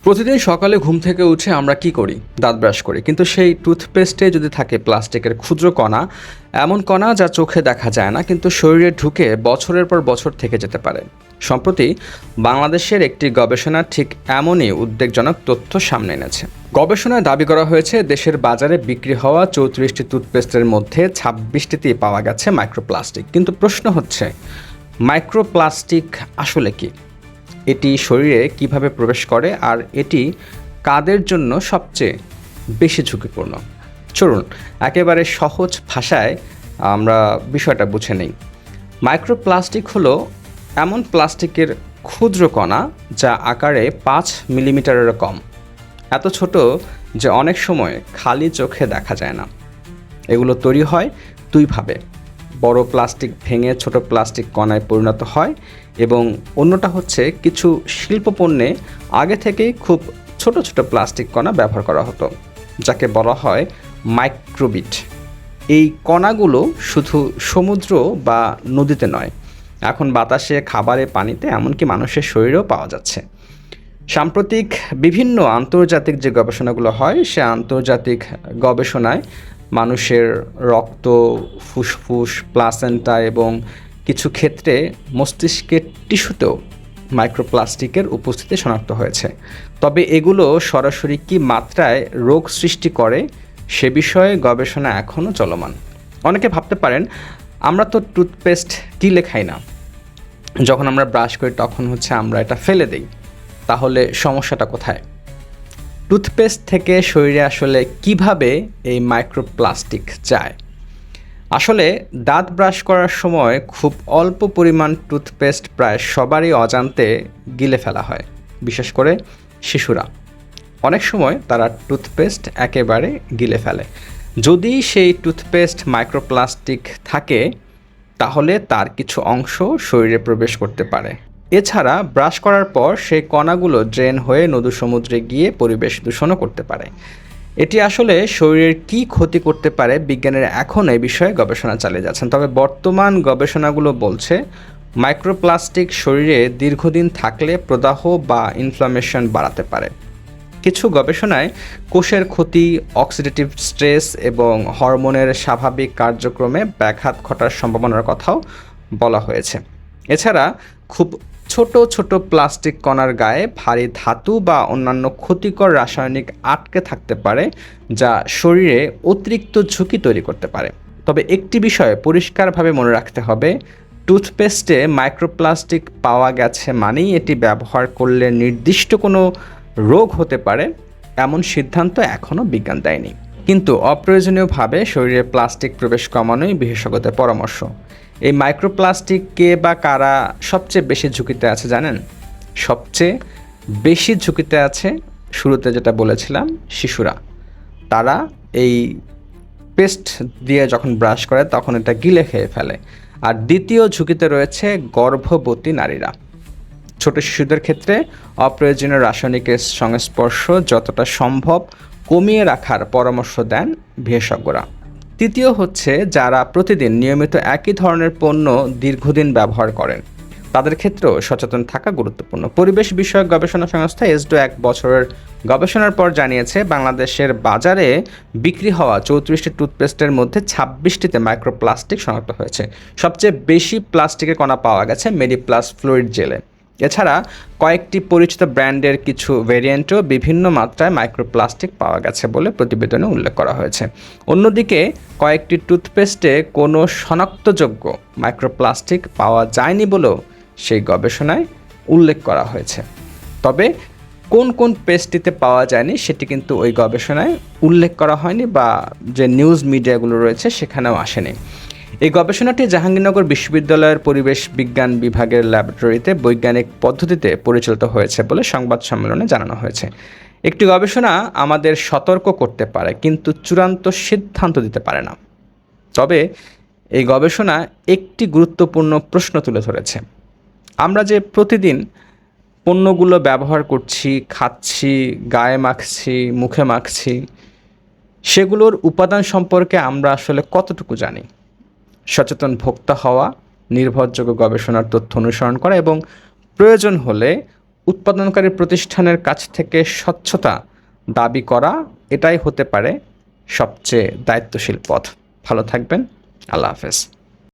প্রতিদিন সকালে ঘুম থেকে উঠে আমরা কি করি? দাঁত ব্রাশ করি, কিন্তু সেই টুথপেস্টে যদি থাকে প্লাস্টিকের ক্ষুদ্র কণা, এমন কণা যা চোখে দেখা যায় না কিন্তু শরীরে ঢুকে বছরের পর বছর থেকে যেতে পারে। সম্প্রতি বাংলাদেশের একটি গবেষণা ঠিক এমনই উদ্বেগজনক তথ্য সামনে এনেছে। গবেষণায় দাবি করা হয়েছে দেশের বাজারে বিক্রি হওয়া 34টি টুথপেস্টের মধ্যে 26টিতেই পাওয়া গেছে মাইক্রোপ্লাস্টিক। কিন্তু প্রশ্ন হচ্ছে, মাইক্রোপ্লাস্টিক আসলে কি? এটি শরীরে কিভাবে প্রবেশ করে আর এটি কাদের জন্য সবচেয়ে বেশি ঝুঁকিপূর্ণ? চলুন একেবারে সহজ ভাষায় আমরা বিষয়টা বুঝে নেই। মাইক্রোপ্লাস্টিক হলো এমন প্লাস্টিকের ক্ষুদ্র কণা যা আকারে 5 মিলিমিটারেরও কম, এত ছোট যে অনেক সময় খালি চোখে দেখা যায় না। এগুলো তৈরি হয় দুইভাবে: বড় প্লাস্টিক ভেঙে ছোট প্লাস্টিক কণায় পরিণত হয়, এবং অন্যটা হচ্ছে কিছু শিল্পপণ্যে আগে থেকেই খুব ছোট ছোট প্লাস্টিক কণা ব্যবহার করা হতো, যাকে বলা হয় মাইক্রোবিট। এই কণাগুলো শুধু সমুদ্র বা নদীতে নয়, এখন বাতাসে, খাবারে, পানিতে, এমনকি মানুষের শরীরেও পাওয়া যাচ্ছে। সাম্প্রতিক বিভিন্ন আন্তর্জাতিক যে গবেষণাগুলো হয়, সে আন্তর্জাতিক গবেষণায় মানুষের রক্ত, ফুসফুস, প্লাসেন্টা এবং কিছু ক্ষেত্রে মস্তিষ্কের টিস্যুতেও মাইক্রোপ্লাস্টিকের উপস্থিতি শনাক্ত হয়েছে। তবে এগুলো সরাসরি কী মাত্রায় রোগ সৃষ্টি করে সে বিষয়ে গবেষণা এখনও চলমান। অনেকে ভাবতে পারেন, আমরা তো টুথপেস্ট গিলে খাই না, যখন আমরা ব্রাশ করি তখন আমরা এটা ফেলে দিই, তাহলে সমস্যাটা কোথায়? টুথপেস্ট থেকে শরীরে আসলে কিভাবে এই মাইক্রোপ্লাস্টিক যায়? আসলে দাঁত ব্রাশ করার সময় খুব অল্প পরিমাণ টুথপেস্ট প্রায় সবারই অজান্তে গিলে ফেলা হয়, বিশেষ করে শিশুরা। অনেক সময় তারা টুথপেস্ট একেবারে গিলে ফেলে। যদি সেই টুথপেস্ট মাইক্রোপ্লাস্টিক থাকে, তাহলে তার কিছু অংশ শরীরে প্রবেশ করতে পারে। এছাড়া ব্রাশ করার পর সেই কণাগুলো ড্রেন হয়ে নদী সমুদ্রে গিয়ে পরিবেশ দূষণও করতে পারে। এটি আসলে শরীরের কী ক্ষতি করতে পারে, বিজ্ঞানীরা এখন এই বিষয়ে গবেষণা চালিয়ে যাচ্ছেন। তবে বর্তমান গবেষণাগুলো বলছে, মাইক্রোপ্লাস্টিক শরীরে দীর্ঘদিন থাকলে প্রদাহ বা ইনফ্লামেশন বাড়াতে পারে। কিছু গবেষণায় কোষের ক্ষতি, অক্সিডেটিভ স্ট্রেস এবং হরমোনের স্বাভাবিক কার্যক্রমে ব্যাঘাত ঘটার সম্ভাবনার কথাও বলা হয়েছে। এছাড়া খুব ছোট ছোট প্লাস্টিক কণার গায়ে ভারী ধাতু বা অন্যান্য ক্ষতিকর রাসায়নিক আটকে থাকতে পারে, যা শরীরে অতিরিক্ত ঝুঁকি তৈরি করতে পারে। তবে একটি বিষয় পরিষ্কারভাবে মনে রাখতে হবে, টুথপেস্টে মাইক্রোপ্লাস্টিক পাওয়া গেছে মানেই এটি ব্যবহার করলে নির্দিষ্ট কোনো রোগ হতে পারে, এমন সিদ্ধান্ত এখনও বিজ্ঞান দেয়নি। কিন্তু অপ্রয়োজনীয়ভাবে শরীরে প্লাস্টিক প্রবেশ কমানোই বিশেষজ্ঞদের পরামর্শ। এই মাইক্রোপ্লাস্টিক কে বা কারা সবচেয়ে বেশি ঝুঁকিতে আছে জানেন? সবচেয়ে বেশি ঝুঁকিতে আছে, শুরুতে যেটা বলেছিলাম, শিশুরা। তারা এই পেস্ট দিয়ে যখন ব্রাশ করে তখন এটা গিলে খেয়ে ফেলে। আর দ্বিতীয় ঝুঁকিতে রয়েছে গর্ভবতী নারীরা। ছোট শিশুদের ক্ষেত্রে অপ্রয়োজনীয় রাসায়নিকের সংস্পর্শ যতটা সম্ভব কমিয়ে রাখার পরামর্শ দেন বিশেষজ্ঞরা। তৃতীয় হচ্ছে যারা প্রতিদিন নিয়মিত একই ধরনের পণ্য দীর্ঘদিন ব্যবহার করেন, তাদের ক্ষেত্রেও সচেতন থাকা গুরুত্বপূর্ণ। পরিবেশ বিষয়ক গবেষণা সংস্থা এসডো 1 বছরের গবেষণার পর জানিয়েছে, বাংলাদেশের বাজারে বিক্রি হওয়া 34টি টুথপেস্টের মধ্যে 26টিতে মাইক্রোপ্লাস্টিক শনাক্ত হয়েছে। সবচেয়ে বেশি প্লাস্টিকের কণা পাওয়া গেছে মেডিপ্লাস ফ্লুইড জেলে। এছাড়া কয়েকটি পরিচিত ব্র্যান্ডের কিছু ভেরিয়েন্টও বিভিন্ন মাত্রায় মাইক্রোপ্লাস্টিক পাওয়া গেছে বলে প্রতিবেদনে উল্লেখ করা হয়েছে। অন্যদিকে কয়েকটি টুথপেস্টে কোনো শনাক্তযোগ্য মাইক্রোপ্লাস্টিক পাওয়া যায়নি বলেও সেই গবেষণায় উল্লেখ করা হয়েছে। তবে কোন কোন পেস্টটিতে পাওয়া যায়নি সেটি কিন্তু ওই গবেষণায় উল্লেখ করা হয়নি, বা যে নিউজ মিডিয়াগুলো রয়েছে সেখানেও আসেনি। এই গবেষণাটি জাহাঙ্গীরনগর বিশ্ববিদ্যালয়ের পরিবেশ বিজ্ঞান বিভাগের ল্যাবরেটরিতে বৈজ্ঞানিক পদ্ধতিতে পরিচালিত হয়েছে বলে সংবাদ সম্মেলনে জানানো হয়েছে। একটি গবেষণা আমাদের সতর্ক করতে পারে, কিন্তু চূড়ান্ত সিদ্ধান্ত দিতে পারে না। তবে এই গবেষণা একটি গুরুত্বপূর্ণ প্রশ্ন তুলে ধরেছে। আমরা যে প্রতিদিন পণ্যগুলো ব্যবহার করছি, খাচ্ছি, গায়ে মাখছি, মুখে মাখছি, সেগুলোর উপাদান সম্পর্কে আমরা আসলে কতটুকু জানি? সচেতন ভোক্তা হওয়া, নির্ভরযোগ্য গবেষণার তথ্য অনুসরণ করা এবং প্রয়োজন হলে উৎপাদনকারী প্রতিষ্ঠানের কাছ থেকে স্বচ্ছতা দাবি করা, এটাই হতে পারে সবচেয়ে দায়িত্বশীল পথ। ভালো থাকবেন। আল্লাহ হাফেজ।